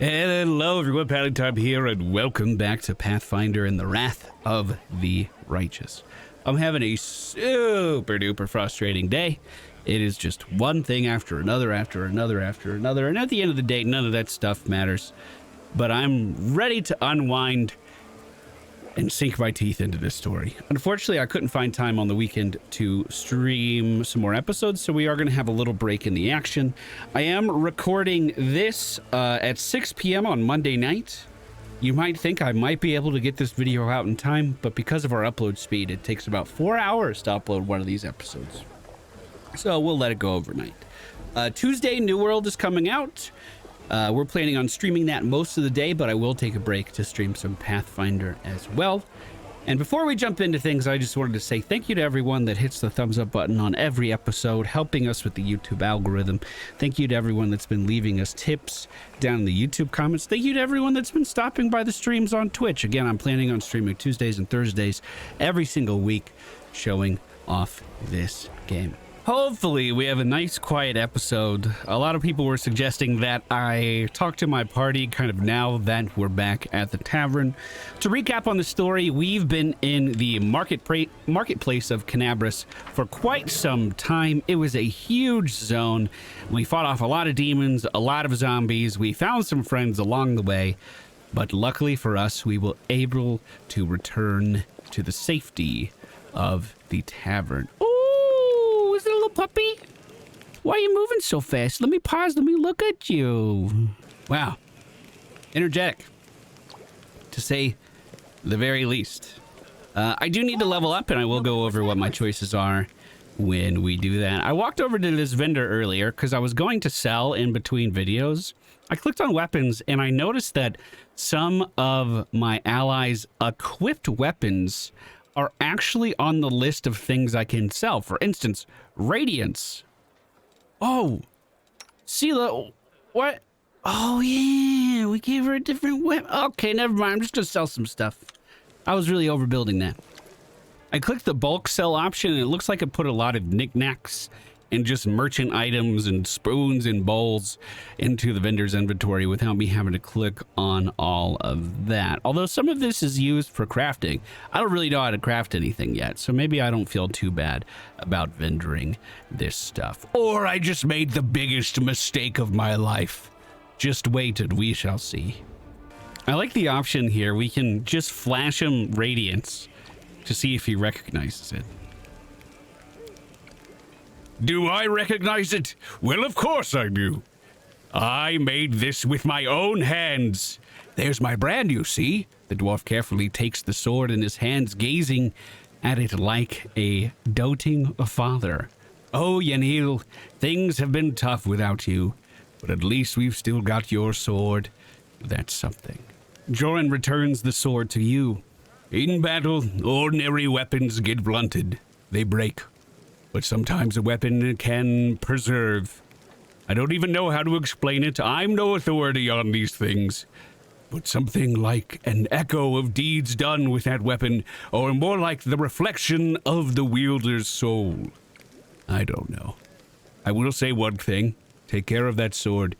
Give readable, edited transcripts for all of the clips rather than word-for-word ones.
Hello everyone, MFPallytime here, and welcome back to Pathfinder and the Wrath of the Righteous. I'm having a super duper frustrating day. It is just one thing after another, and at the end of the day, none of that stuff matters. But I'm ready to unwind and sink my teeth into this story. Unfortunately, I couldn't find time on the weekend to stream some more episodes, so we are going to have a little break in the action. I am recording this at 6 p.m. on Monday night. You might think I might be able to get this video out in time, but because of our upload speed, it takes about 4 hours to upload one of these episodes. So we'll let it go overnight. Tuesday, New World is coming out. We're planning on streaming that most of the day, but I will take a break to stream some Pathfinder as well. And before we jump into things, I just wanted to say thank you to everyone that hits the thumbs up button on every episode, helping us with the YouTube algorithm. Thank you to everyone that's been leaving us tips down in the YouTube comments. Thank you to everyone that's been stopping by the streams on Twitch. Again, I'm planning on streaming Tuesdays and Thursdays every single week, showing off this game. Hopefully we have a nice quiet episode. A lot of people were suggesting that I talk to my party kind of now that we're back at the tavern. To recap on the story, we've been in the marketplace of Canabras for quite some time. It was a huge zone. We fought off a lot of demons, a lot of zombies. We found some friends along the way, but luckily for us, we were able to return to the safety of the tavern. Is it a little puppy? Why are you moving so fast? Let me pause. Let me look at you. Wow. Energetic, to say the very least. I do need to level up, and I will go over what my choices are when we do that. I walked over to this vendor earlier because I was going to sell in between videos. I clicked on weapons, and I noticed that some of my allies' equipped weapons are actually on the list of things I can sell. For instance, Radiance. Oh, Seelah, what? Oh yeah, we gave her a different weapon. Okay, never mind. I'm just gonna sell some stuff. I was really overbuilding that. I clicked the bulk sell option, and it looks like it put a lot of knickknacks and just merchant items and spoons and bowls into the vendor's inventory without me having to click on all of that. Although some of this is used for crafting. I don't really know how to craft anything yet, so maybe I don't feel too bad about vendoring this stuff. Or I just made the biggest mistake of my life. Just wait and we shall see. I like the option here. We can just flash him Radiance to see if he recognizes it. Do I recognize it? Well, of course I do. I made this with my own hands. There's my brand, you see. The dwarf carefully takes the sword in his hands, gazing at it like a doting father. Oh, Yanil, things have been tough without you, but at least we've still got your sword. That's something. Joran returns the sword to you. In battle, ordinary weapons get blunted. They break. But sometimes a weapon can preserve. I don't even know how to explain it. I'm no authority on these things. But something like an echo of deeds done with that weapon, or more like the reflection of the wielder's soul. I don't know. I will say one thing. Take care of that sword.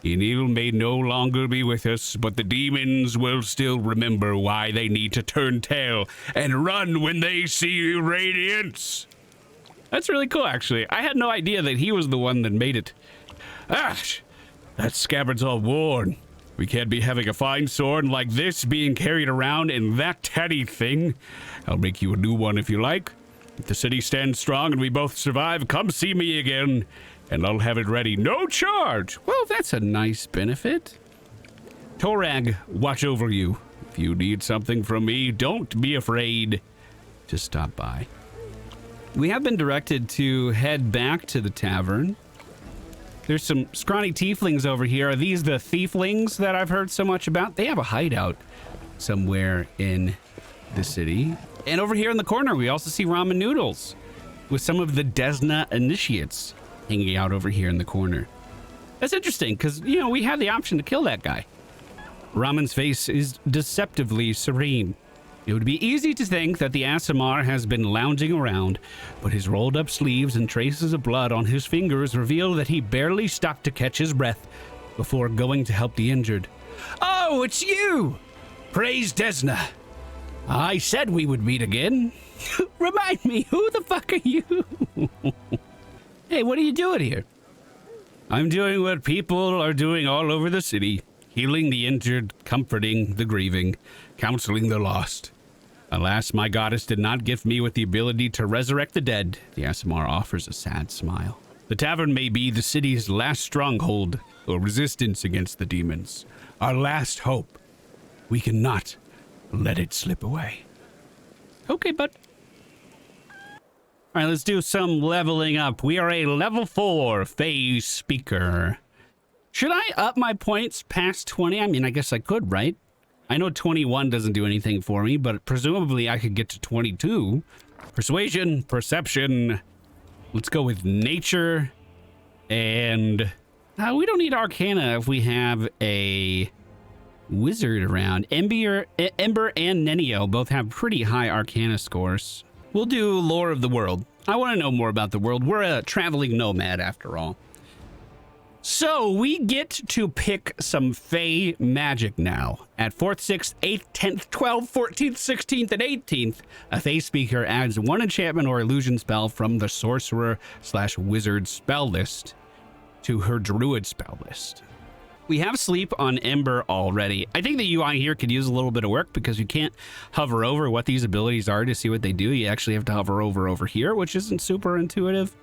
Enil may no longer be with us, but the demons will still remember why they need to turn tail and run when they see Radiance. That's really cool, actually. I had no idea that he was the one that made it. Ah, that scabbard's all worn. We can't be having a fine sword like this being carried around in that tatty thing. I'll make you a new one if you like. If the city stands strong and we both survive, come see me again, and I'll have it ready. No charge. Well, that's a nice benefit. Torag, watch over you. If you need something from me, don't be afraid to stop by. We have been directed to head back to the tavern. There's some scrawny tieflings over here. Are these the thieflings that I've heard so much about? They have a hideout somewhere in the city. And over here in the corner, we also see ramen noodles with some of the Desna initiates hanging out over here in the corner. That's interesting because, you know, we had the option to kill that guy. Ramen's face is deceptively serene. It would be easy to think that the Aasimar has been lounging around, but his rolled up sleeves and traces of blood on his fingers reveal that he barely stopped to catch his breath before going to help the injured. Oh, it's you! Praise Desna. I said we would meet again. Remind me, who the fuck are you? Hey, what are you doing here? I'm doing what people are doing all over the city. Healing the injured, comforting the grieving, counseling the lost. Alas, my goddess did not gift me with the ability to resurrect the dead. The Aasimar offers a sad smile. The tavern may be the city's last stronghold or resistance against the demons. Our last hope. We cannot let it slip away. Okay, bud. All right, let's do some leveling up. We are a level 4 phase speaker. Should I up my points past 20? I mean, I guess I could, right? I know 21 doesn't do anything for me, but presumably I could get to 22. Persuasion, perception. Let's go with nature. And we don't need arcana if we have a wizard around. Ember and Ninio both have pretty high arcana scores. We'll do lore of the world. I want to know more about the world. We're a traveling nomad after all. So we get to pick some Fey magic now. At 4th, 6th, 8th, 10th, 12th, 14th, 16th, and 18th, a Fey speaker adds one enchantment or illusion spell from the sorcerer/wizard spell list to her druid spell list. We have sleep on Ember already. I think the UI here could use a little bit of work because you can't hover over what these abilities are to see what they do. You actually have to hover over here, which isn't super intuitive.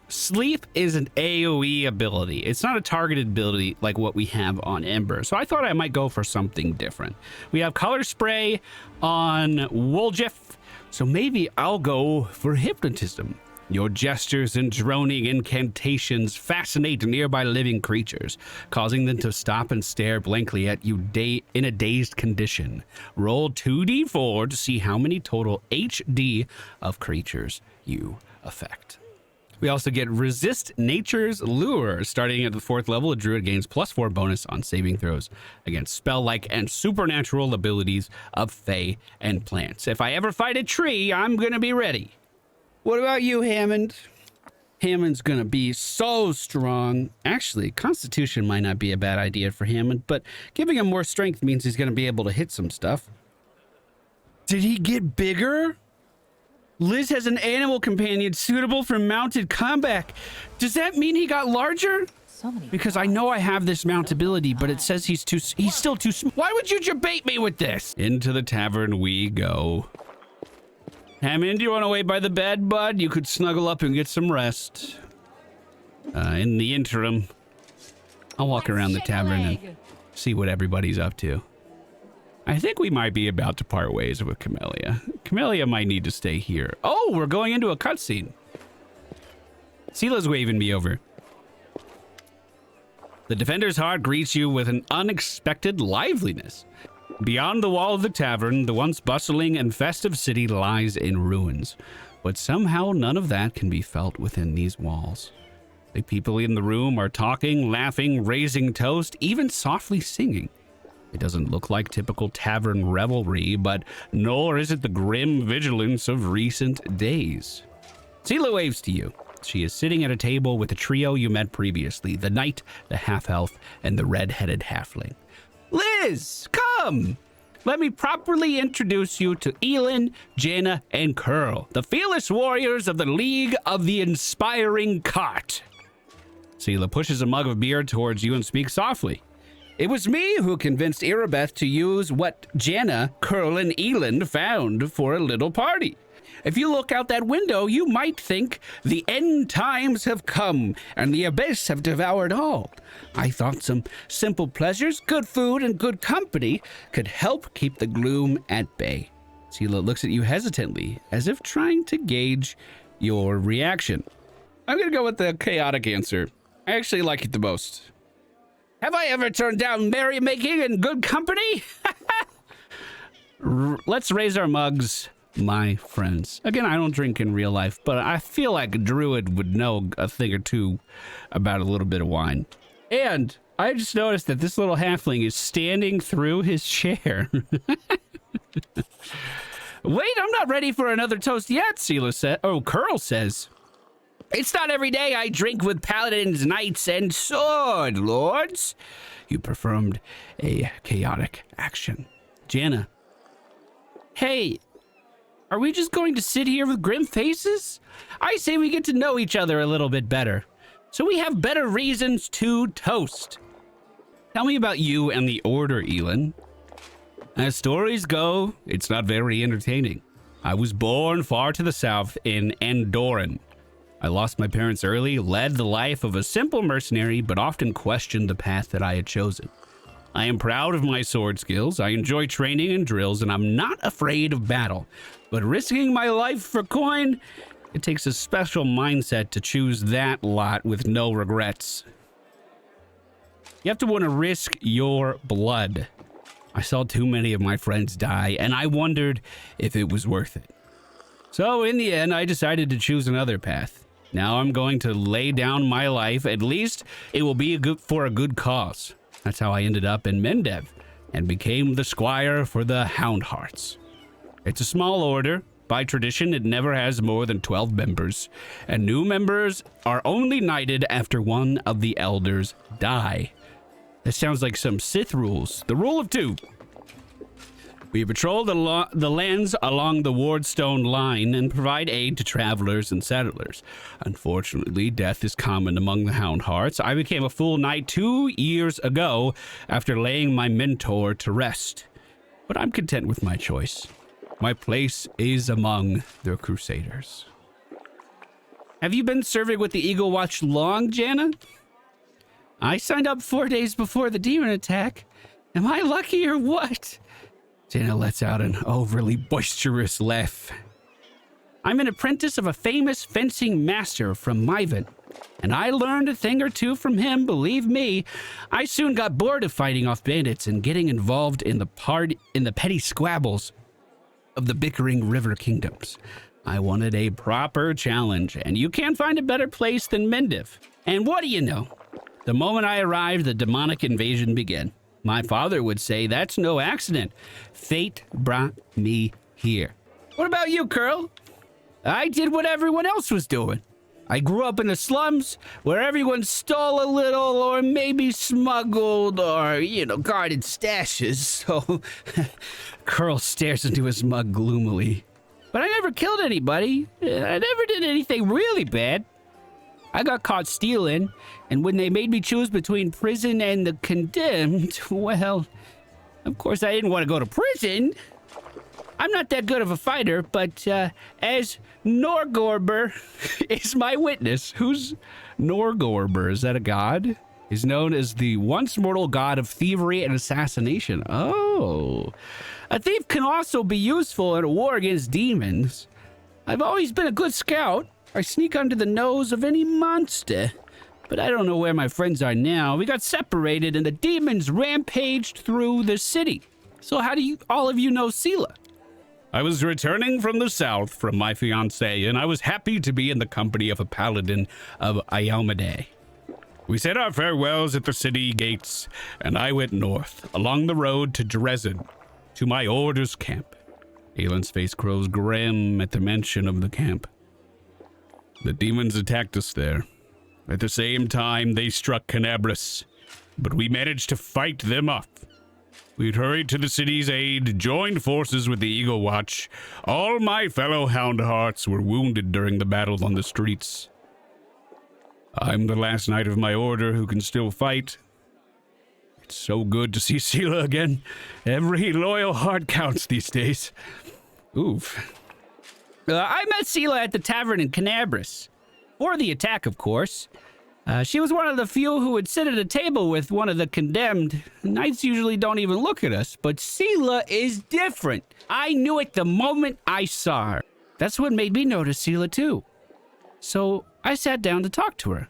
Sleep is an AoE ability. It's not a targeted ability like what we have on Ember. So I thought I might go for something different. We have color spray on Woljif. So maybe I'll go for hypnotism. Your gestures and droning incantations fascinate nearby living creatures, causing them to stop and stare blankly at you in a dazed condition. Roll 2d4 to see how many total HD of creatures you affect. We also get Resist Nature's Lure. Starting at the 4th level, a druid gains +4 bonus on saving throws against spell-like and supernatural abilities of Fey and plants. If I ever fight a tree, I'm gonna be ready. What about you, Hammond? Hammond's gonna be so strong. Actually, Constitution might not be a bad idea for Hammond, but giving him more strength means he's gonna be able to hit some stuff. Did he get bigger? Liz has an animal companion suitable for mounted combat. Does that mean he got larger? Because I know I have this mount ability, but it says he's still too small. Why would you debate me with this? Into the tavern we go. Hammond, do you want to wait by the bed, bud? You could snuggle up and get some rest. In the interim, I'll walk around the tavern and see what everybody's up to. I think we might be about to part ways with Camellia. Camellia might need to stay here. Oh, we're going into a cutscene. Seelah's waving me over. The Defender's Heart greets you with an unexpected liveliness. Beyond the wall of the tavern, the once bustling and festive city lies in ruins. But somehow none of that can be felt within these walls. The people in the room are talking, laughing, raising toast, even softly singing. It doesn't look like typical tavern revelry, but nor is it the grim vigilance of recent days. Seelah waves to you. She is sitting at a table with the trio you met previously, the knight, the half-elf, and the red-headed halfling. Liz, come! Let me properly introduce you to Elin, Jaina, and Curl, the fearless warriors of the League of the Inspiring Cart. Seelah pushes a mug of beer towards you and speaks softly. It was me who convinced Irabeth to use what Jaina, Curl, and Elin found for a little party. If you look out that window, you might think the end times have come and the abyss have devoured all. I thought some simple pleasures, good food, and good company could help keep the gloom at bay. Seelah looks at you hesitantly, as if trying to gauge your reaction. I'm gonna go with the chaotic answer. I actually like it the most. Have I ever turned down merrymaking and good company? Let's raise our mugs, my friends. Again, I don't drink in real life, but I feel like a druid would know a thing or two about a little bit of wine. And I just noticed that this little halfling is standing through his chair. Wait, I'm not ready for another toast yet, Seelah said. Oh, Curl says. It's not every day I drink with paladins, knights, and sword lords. You performed a chaotic action. Jana. Hey, are we just going to sit here with grim faces? I say we get to know each other a little bit better, so we have better reasons to toast. Tell me about you and the Order, Elin. As stories go, it's not very entertaining. I was born far to the south in Andoran. I lost my parents early, led the life of a simple mercenary, but often questioned the path that I had chosen. I am proud of my sword skills, I enjoy training and drills, and I'm not afraid of battle. But risking my life for coin, it takes a special mindset to choose that lot with no regrets. You have to want to risk your blood. I saw too many of my friends die, and I wondered if it was worth it. So in the end, I decided to choose another path. Now I'm going to lay down my life. At least it will be for a good cause. That's how I ended up in Mendev and became the squire for the Houndhearts. It's a small order. By tradition, it never has more than 12 members, and new members are only knighted after one of the elders die. That sounds like some Sith rules. The rule of two. We patrol the lands along the Wardstone line and provide aid to travelers and settlers. Unfortunately, death is common among the Houndhearts. I became a full knight 2 years ago after laying my mentor to rest. But I'm content with my choice. My place is among the Crusaders. Have you been serving with the Eagle Watch long, Jana? I signed up 4 days before the demon attack. Am I lucky or what? Jana lets out an overly boisterous laugh. I'm an apprentice of a famous fencing master from Myven, and I learned a thing or two from him, believe me. I soon got bored of fighting off bandits and getting involved in the petty squabbles of the bickering river kingdoms. I wanted a proper challenge, and you can't find a better place than Mendev. And what do you know? The moment I arrived, the demonic invasion began. My father would say that's no accident. Fate brought me here. What about you, Curl? I did what everyone else was doing. I grew up in the slums where everyone stole a little or maybe smuggled or, guarded stashes. So Curl stares into his mug gloomily. But I never killed anybody. I never did anything really bad. I got caught stealing, and when they made me choose between prison and the condemned, well, of course I didn't want to go to prison. I'm not that good of a fighter, but as Norgorber is my witness. Who's Norgorber? Is that a god? He's known as the once mortal god of thievery and assassination. Oh. A thief can also be useful in a war against demons. I've always been a good scout. I sneak under the nose of any monster. But I don't know where my friends are now. We got separated and the demons rampaged through the city. So how do all of you know Seelah? I was returning from the south from my fiancée, and I was happy to be in the company of a paladin of Ayalmade. We said our farewells at the city gates, and I went north, along the road to Dresden, to my order's camp. Aelin's face grows grim at the mention of the camp. The demons attacked us there. At the same time, they struck Canabras, but we managed to fight them off. We'd hurried to the city's aid, joined forces with the Eagle Watch. All my fellow Houndhearts were wounded during the battle on the streets. I'm the last knight of my order who can still fight. It's so good to see Seelah again. Every loyal heart counts these days. Oof. I met Seelah at the Tavern in Canabras. For the attack, of course. She was one of the few who would sit at a table with one of the condemned. Knights usually don't even look at us, but Seelah is different. I knew it the moment I saw her. That's what made me notice Seelah too. So I sat down to talk to her.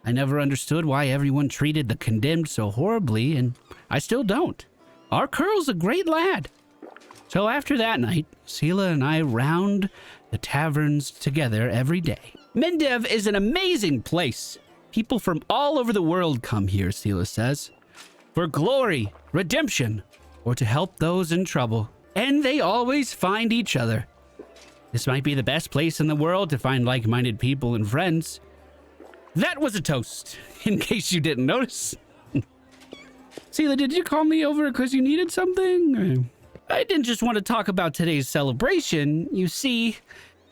I never understood why everyone treated the condemned so horribly, and I still don't. Our Curl's a great lad. So after that night, Seelah and I round the taverns together every day. Mendev is an amazing place. People from all over the world come here, Seelah says, for glory, redemption, or to help those in trouble. And they always find each other. This might be the best place in the world to find like-minded people and friends. That was a toast, in case you didn't notice. Seelah, did you call me over because you needed something? I didn't just want to talk about today's celebration. You see,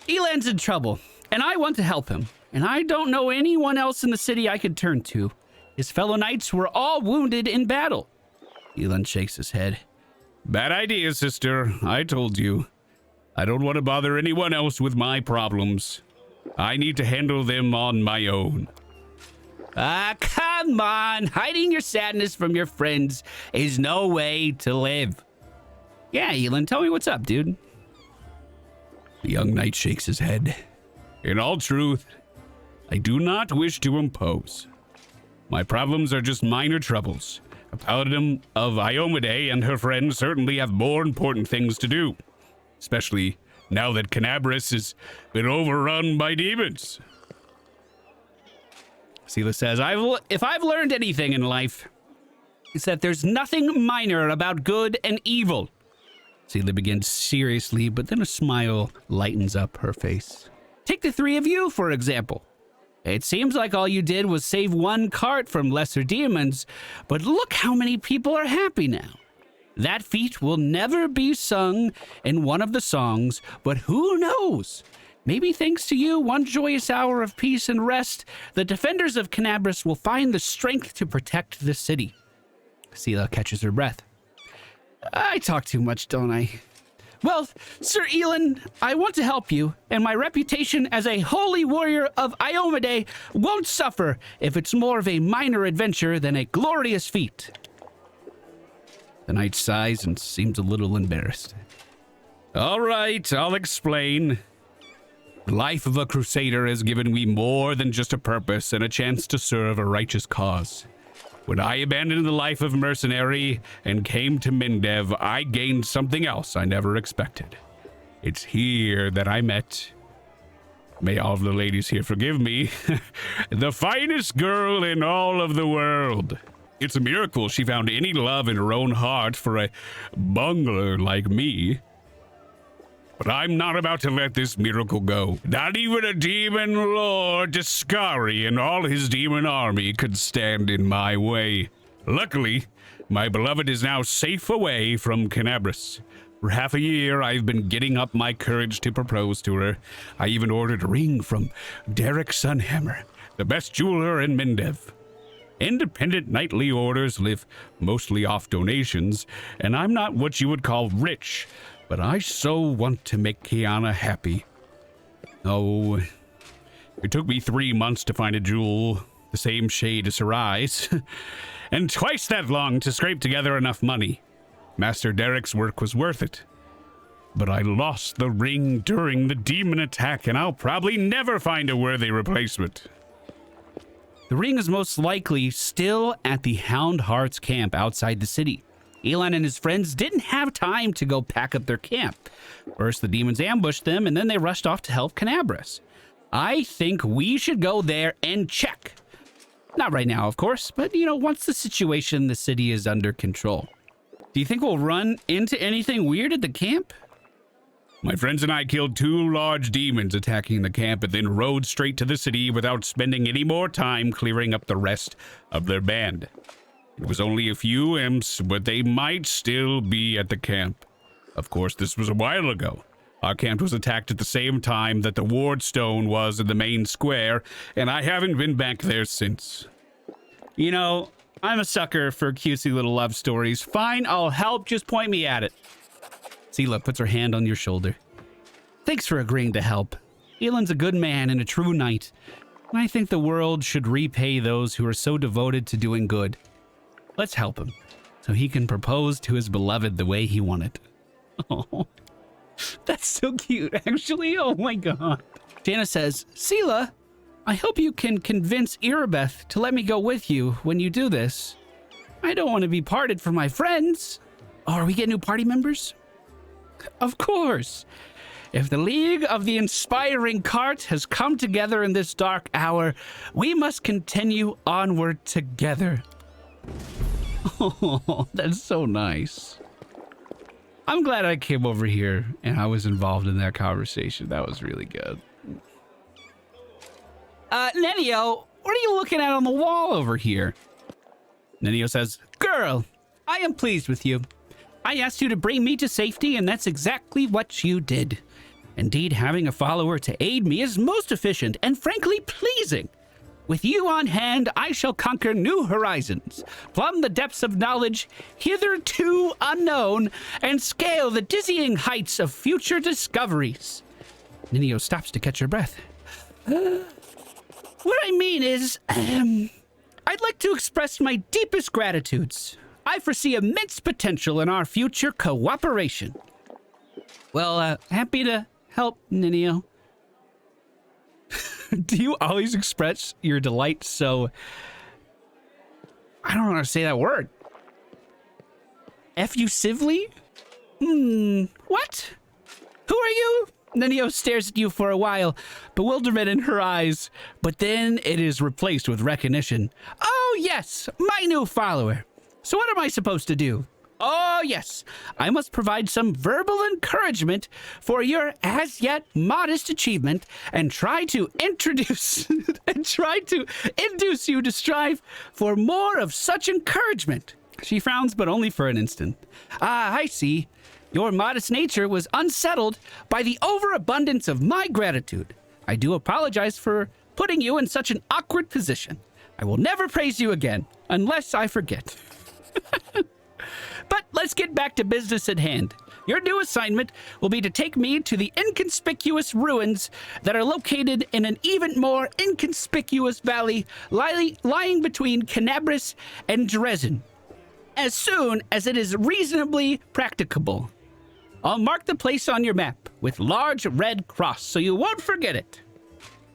Elan's in trouble, and I want to help him. And I don't know anyone else in the city I could turn to. His fellow knights were all wounded in battle. Elan shakes his head. Bad idea, sister. I told you. I don't want to bother anyone else with my problems. I need to handle them on my own. Ah, come on. Hiding your sadness from your friends is no way to live. Yeah, Elan, tell me what's up, dude. The young knight shakes his head. In all truth, I do not wish to impose. My problems are just minor troubles. A paladin of Iomade and her friends certainly have more important things to do, especially now that Canabras has been overrun by demons. Seelah says, if I've learned anything in life, it's that there's nothing minor about good and evil. Seelah begins seriously, but then a smile lightens up her face. Take the three of you, for example. It seems like all you did was save one cart from lesser demons, but look how many people are happy now. That feat will never be sung in one of the songs, but who knows? Maybe thanks to you, one joyous hour of peace and rest, the defenders of Canabras will find the strength to protect the city. Seelah catches her breath. I talk too much, don't I? Well, Sir Elan, I want to help you, and my reputation as a holy warrior of Iomade won't suffer if it's more of a minor adventure than a glorious feat. The knight sighs and seems a little embarrassed. All right, I'll explain. The life of a crusader has given me more than just a purpose and a chance to serve a righteous cause. When I abandoned the life of mercenary and came to Mindev, I gained something else I never expected. It's here that I met, may all of the ladies here forgive me, the finest girl in all of the world. It's a miracle she found any love in her own heart for a bungler like me. But I'm not about to let this miracle go. Not even a demon lord Discari and all his demon army could stand in my way. Luckily, my beloved is now safe away from Canabras. For half a year, I've been getting up my courage to propose to her. I even ordered a ring from Derek Sunhammer, the best jeweler in Mindev. Independent knightly orders live mostly off donations, and I'm not what you would call rich, but I so want to make Kiana happy. Oh, it took me 3 months to find a jewel the same shade as her eyes, and twice that long to scrape together enough money. Master Derek's work was worth it. But I lost the ring during the demon attack, and I'll probably never find a worthy replacement. The ring is most likely still at the Hound Hearts camp outside the city. Elan and his friends didn't have time to go pack up their camp. First, the demons ambushed them, and then they rushed off to help Canabras. I think we should go there and check. Not right now, of course, but, once the situation in the city is under control. Do you think we'll run into anything weird at the camp? My friends and I killed 2 large demons attacking the camp and then rode straight to the city without spending any more time clearing up the rest of their band. It was only a few imps, but they might still be at the camp. Of course, this was a while ago. Our camp was attacked at the same time that the ward stone was in the main square, and I haven't been back there since. I'm a sucker for cutesy little love stories. Fine, I'll help. Just point me at it. Seelah puts her hand on your shoulder. Thanks for agreeing to help. Elan's a good man and a true knight. I think the world should repay those who are so devoted to doing good. Let's help him, so he can propose to his beloved the way he wanted. Oh, that's so cute, actually. Oh my god. Jana says, Seelah, I hope you can convince Irabeth to let me go with you when you do this. I don't want to be parted from my friends. Oh, are we getting new party members? Of course. If the League of the Inspiring Cart has come together in this dark hour, we must continue onward together. Oh, that's so nice. I'm glad I came over here and I was involved in that conversation. That was really good. Ninio, what are you looking at on the wall over here? Ninio says, girl, I am pleased with you. I asked you to bring me to safety, and that's exactly what you did. Indeed, having a follower to aid me is most efficient and frankly pleasing. With you on hand, I shall conquer new horizons, plumb the depths of knowledge hitherto unknown, and scale the dizzying heights of future discoveries. Ninio stops to catch her breath. What I mean is, I'd like to express my deepest gratitudes. I foresee immense potential in our future cooperation. Well, happy to help, Ninio. Do you always express your delight so... I don't know how to say that word. Effusively? What? Who are you? Ninio stares at you for a while, bewilderment in her eyes, but then it is replaced with recognition. Oh, yes, my new follower. So what am I supposed to do? Oh, yes, I must provide some verbal encouragement for your as yet modest achievement and try to induce you to strive for more of such encouragement. She frowns, but only for an instant. Ah, I see. Your modest nature was unsettled by the overabundance of my gratitude. I do apologize for putting you in such an awkward position. I will never praise you again, unless I forget. But let's get back to business at hand. Your new assignment will be to take me to the inconspicuous ruins that are located in an even more inconspicuous valley lying between Canabris and Dresden, as soon as it is reasonably practicable. I'll mark the place on your map with large red cross so you won't forget it.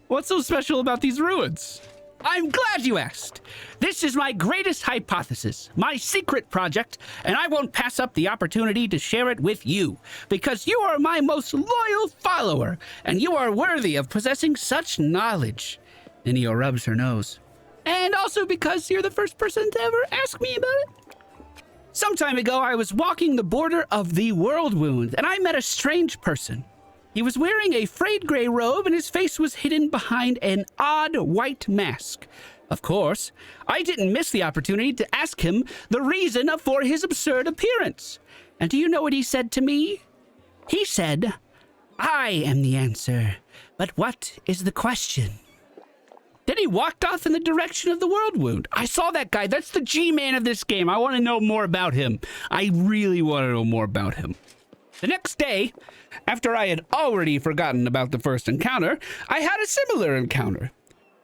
What's so special about these ruins? I'm glad you asked. This is my greatest hypothesis, my secret project, and I won't pass up the opportunity to share it with you, because you are my most loyal follower, and you are worthy of possessing such knowledge. Ninio rubs her nose. And also because you're the first person to ever ask me about it. Some time ago, I was walking the border of the World Wound, and I met a strange person. He was wearing a frayed gray robe, and his face was hidden behind an odd white mask. Of course, I didn't miss the opportunity to ask him the reason for his absurd appearance. And do you know what he said to me? He said, "I am the answer, but what is the question?" Then he walked off in the direction of the World Wound. I saw that guy. That's the G-man of this game. I want to know more about him. I really want to know more about him. The next day, after I had already forgotten about the first encounter, I had a similar encounter.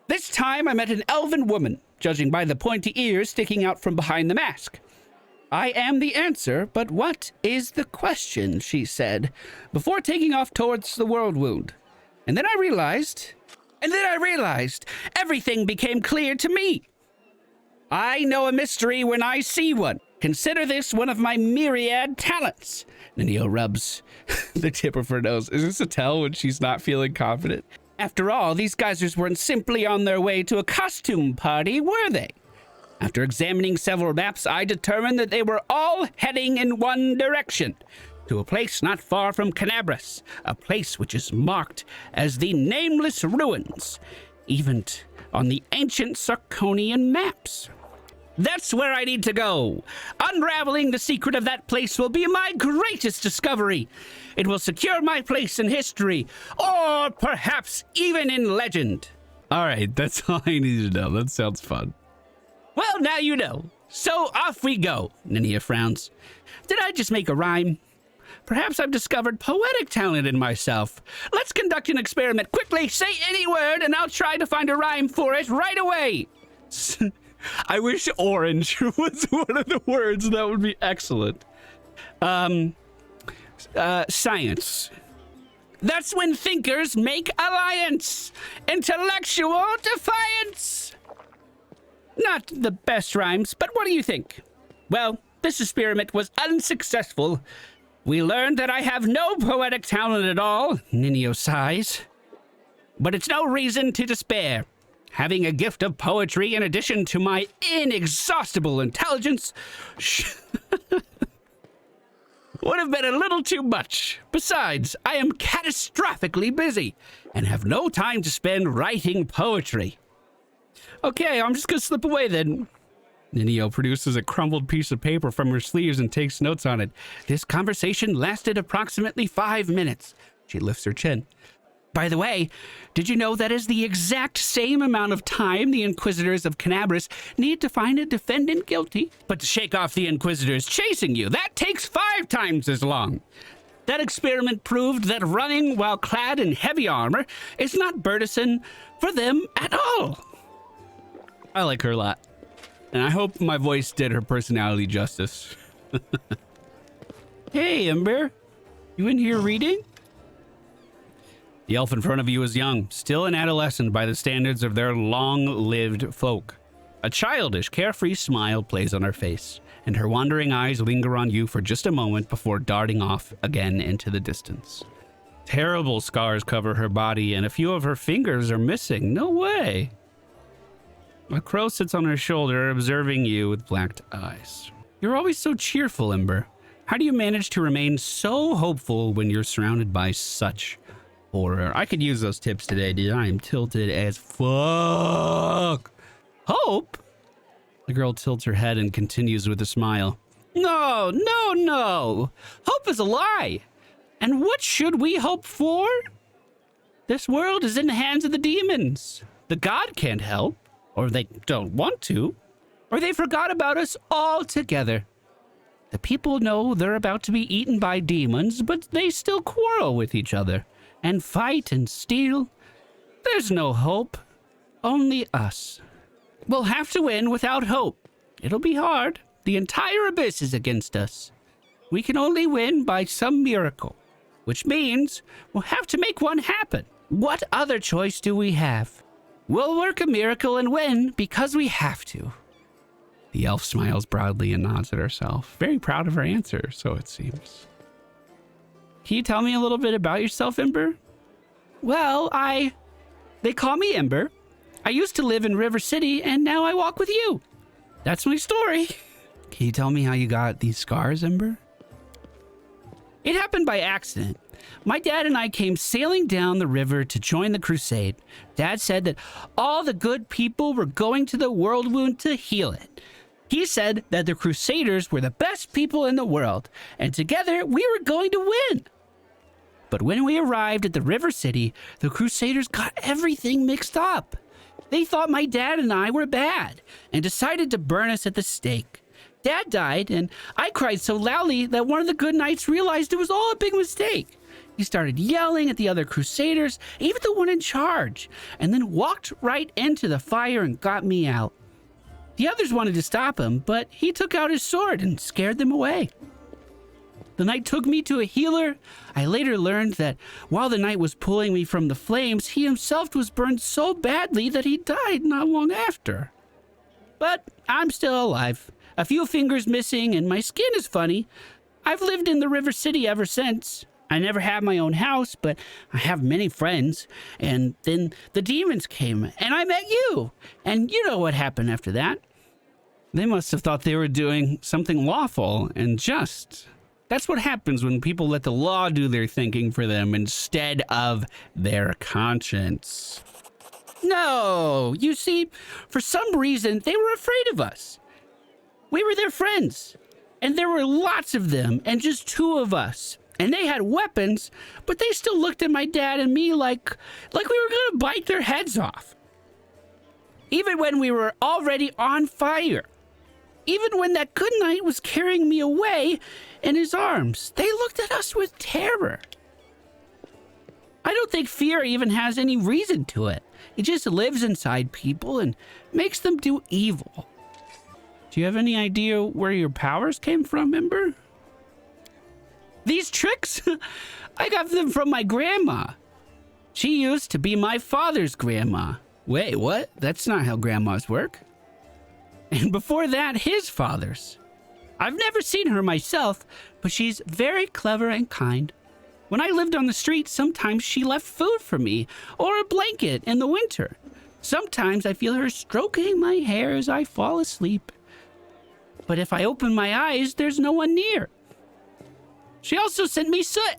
This time, I met an elven woman, judging by the pointy ears sticking out from behind the mask. "I am the answer, but what is the question?" she said, before taking off towards the World Wound. And then I realized everything became clear to me. I know a mystery when I see one. Consider this one of my myriad talents. Ninio rubs the tip of her nose. Is this a tell when she's not feeling confident? After all, these geysers weren't simply on their way to a costume party, were they? After examining several maps, I determined that they were all heading in one direction, to a place not far from Canabris, a place which is marked as the Nameless Ruins, even on the ancient Sarkonian maps. That's where I need to go. Unraveling the secret of that place will be my greatest discovery. It will secure my place in history, or perhaps even in legend. All right, that's all I need to know. That sounds fun. Well, now you know. So off we go. Ninio frowns. Did I just make a rhyme? Perhaps I've discovered poetic talent in myself. Let's conduct an experiment. Quickly, say any word, and I'll try to find a rhyme for it right away. I wish orange was one of the words. That would be excellent. Science. That's when thinkers make alliance. Intellectual defiance. Not the best rhymes, but what do you think? Well, this experiment was unsuccessful. We learned that I have no poetic talent at all, Ninio sighs. But it's no reason to despair. Having a gift of poetry in addition to my inexhaustible intelligence would have been a little too much. Besides, I am catastrophically busy and have no time to spend writing poetry. Okay, I'm just gonna slip away then. Ninio produces a crumbled piece of paper from her sleeves and takes notes on it. This conversation lasted approximately 5 minutes. She lifts her chin. By the way, did you know that is the exact same amount of time the Inquisitors of Canabras need to find a defendant guilty? But to shake off the Inquisitors chasing you, that takes 5 times as long. That experiment proved that running while clad in heavy armor is not burdensome for them at all. I like her a lot. And I hope my voice did her personality justice. Hey, Ember. You in here reading? The elf in front of you is young, still an adolescent by the standards of their long-lived folk. A childish, carefree smile plays on her face, and her wandering eyes linger on you for just a moment before darting off again into the distance. Terrible scars cover her body, and a few of her fingers are missing. No way! A crow sits on her shoulder, observing you with blacked eyes. You're always so cheerful, Ember. How do you manage to remain so hopeful when you're surrounded by such horror? I could use those tips today, dude. I am tilted as fuck. Hope? The girl tilts her head and continues with a smile. No, no, no. Hope is a lie. And what should we hope for? This world is in the hands of the demons. The god can't help. Or they don't want to, or they forgot about us altogether. The people know they're about to be eaten by demons, but they still quarrel with each other, and fight and steal. There's no hope, only us. We'll have to win without hope. It'll be hard. The entire abyss is against us. We can only win by some miracle, which means we'll have to make one happen. What other choice do we have? We'll work a miracle and win because we have to. The elf smiles broadly and nods at herself, very proud of her answer, so it seems. Can you tell me a little bit about yourself, Ember? Well, they call me Ember. I used to live in River City, and now I walk with you. That's my story. Can you tell me how you got these scars, Ember? It happened by accident. My dad and I came sailing down the river to join the crusade. Dad said that all the good people were going to the world wound to heal it. He said that the crusaders were the best people in the world, and together we were going to win. But when we arrived at the river city, the crusaders got everything mixed up. They thought my dad and I were bad and decided to burn us at the stake. Dad died, and I cried so loudly that one of the good knights realized it was all a big mistake. He started yelling at the other crusaders, even the one in charge, and then walked right into the fire and got me out. The others wanted to stop him, but he took out his sword and scared them away. The knight took me to a healer. I later learned that while the knight was pulling me from the flames, he himself was burned so badly that he died not long after. But I'm still alive. A few fingers missing, and my skin is funny. I've lived in the River City ever since. I never had my own house, but I have many friends. And then the demons came, and I met you. And you know what happened after that. They must have thought they were doing something lawful and just. That's what happens when people let the law do their thinking for them instead of their conscience. No, you see, for some reason, they were afraid of us. We were their friends, and there were lots of them, and just 2 of us. And they had weapons, but they still looked at my dad and me like we were gonna bite their heads off. Even when we were already on fire. Even when that good knight was carrying me away in his arms, they looked at us with terror. I don't think fear even has any reason to it. It just lives inside people and makes them do evil. Do you have any idea where your powers came from, Ember? These tricks? I got them from my grandma. She used to be my father's grandma. Wait, what? That's not how grandmas work. And before that, his father's. I've never seen her myself, but she's very clever and kind. When I lived on the street, sometimes she left food for me or a blanket in the winter. Sometimes I feel her stroking my hair as I fall asleep. But if I open my eyes, there's no one near. She also sent me soot.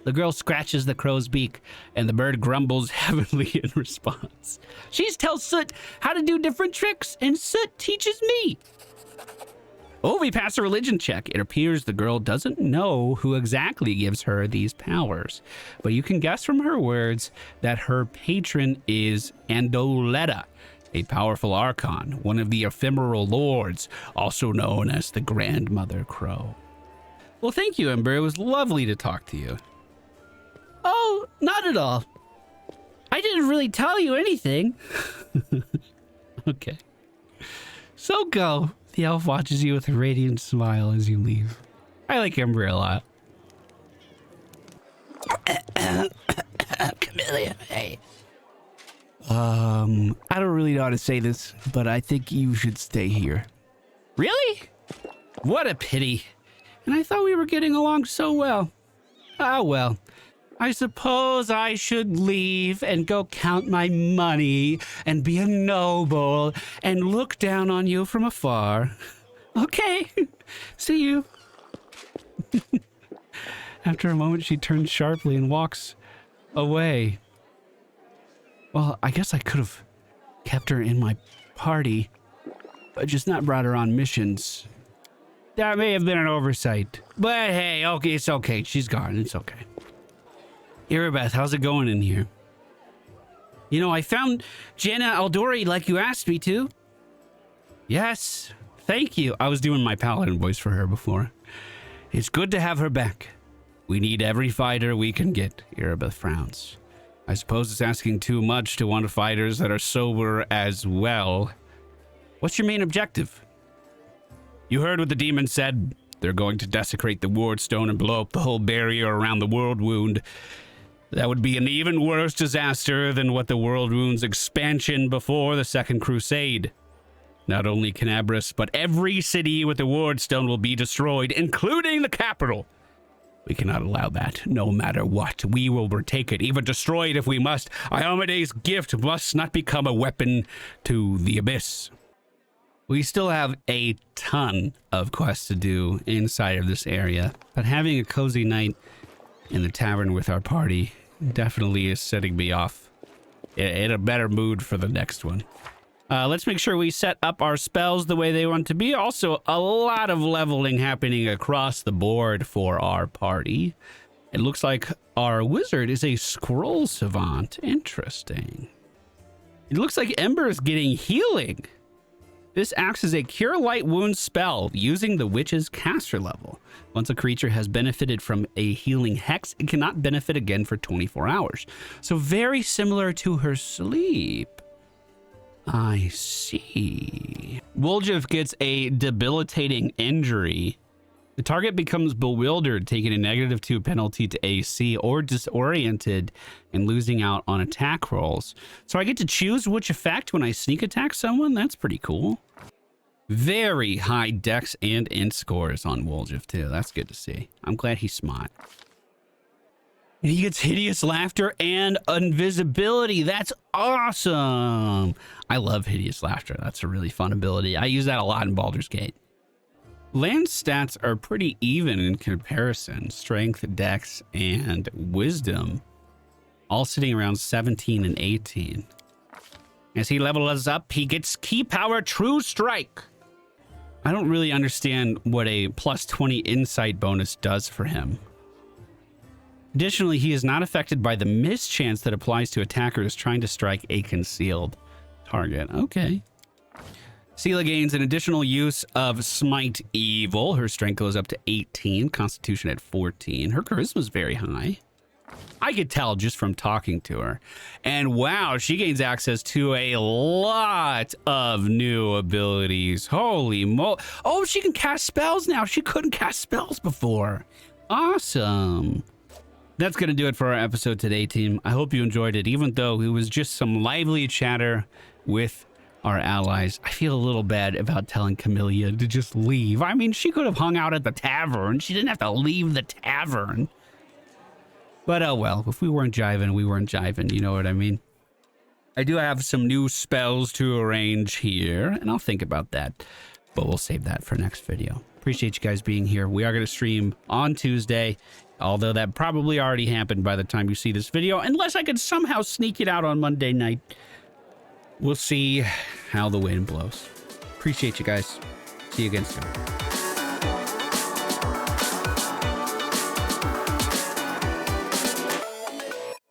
The girl scratches the crow's beak, and the bird grumbles heavily in response. She tells Soot how to do different tricks, and Soot teaches me. Oh, we passed a religion check. It appears the girl doesn't know who exactly gives her these powers, but you can guess from her words that her patron is Andoletta, a powerful archon, one of the ephemeral lords, also known as the Grandmother Crow. Well, thank you, Ember. It was lovely to talk to you. Oh, not at all. I didn't really tell you anything. Okay. So go. The elf watches you with a radiant smile as you leave. I like Ember a lot. Camellia, hey. I don't really know how to say this, but I think you should stay here. Really? What a pity. And I thought we were getting along so well. Ah, well. I suppose I should leave and go count my money and be a noble and look down on you from afar. Okay, see you. After a moment, she turns sharply and walks away. Well, I guess I could have kept her in my party, but just not brought her on missions. That may have been an oversight. But hey, okay, it's okay. She's gone. It's okay. Irabeth, how's it going in here? You know, I found Jenna Aldori like you asked me to. Yes, thank you. I was doing my paladin voice for her before. It's good to have her back. We need every fighter we can get, Irabeth frowns. I suppose it's asking too much to want fighters that are sober as well. What's your main objective? You heard what the demon said. They're going to desecrate the ward stone and blow up the whole barrier around the world wound. That would be an even worse disaster than what the World Wound's expansion before the Second Crusade. Not only Canabras, but every city with the Ward Stone will be destroyed, including the capital. We cannot allow that, no matter what. We will retake it, even destroy it if we must. Iomede's gift must not become a weapon to the abyss. We still have a ton of quests to do inside of this area, but having a cozy night in the tavern with our party definitely is setting me off in a better mood for the next one. Let's make sure we set up our spells the way they want to be. Also, a lot of leveling happening across the board for our party. It looks like our wizard is a scroll savant. Interesting. It looks like Ember is getting healing. This acts as a Cure Light Wounds spell using the witch's caster level. Once a creature has benefited from a healing hex, it cannot benefit again for 24 hours. So very similar to her sleep. I see. Woljif gets a debilitating injury. The target becomes bewildered, taking a -2 penalty to AC, or disoriented and losing out on attack rolls. So I get to choose which effect when I sneak attack someone? That's pretty cool. Very high dex and int scores on Woljif too. That's good to see. I'm glad he's smart. And he gets hideous laughter and invisibility. That's awesome. I love hideous laughter. That's a really fun ability. I use that a lot in Baldur's Gate. Land stats are pretty even in comparison. Strength, dex, and wisdom all sitting around 17 and 18. As he levels up, he gets key power True Strike. I don't really understand what a +20 insight bonus does for him. Additionally, he is not affected by the mischance that applies to attackers trying to strike a concealed target. Okay. Seelah gains an additional use of Smite Evil. Her strength goes up to 18, Constitution at 14. Her charisma is very high. I could tell just from talking to her. And wow, she gains access to a lot of new abilities. Holy moly. Oh, she can cast spells now. She couldn't cast spells before. Awesome. That's going to do it for our episode today, team. I hope you enjoyed it, even though it was just some lively chatter with our allies. I feel a little bad about telling Camellia to just leave. I mean, she could have hung out at the tavern. She didn't have to leave the tavern. But oh well, if we weren't jiving, we weren't jiving. You know what I mean? I do have some new spells to arrange here, and I'll think about that. But we'll save that for next video. Appreciate you guys being here. We are going to stream on Tuesday, although that probably already happened by the time you see this video, unless I could somehow sneak it out on Monday night. We'll see how the wind blows. Appreciate you guys. See you again soon.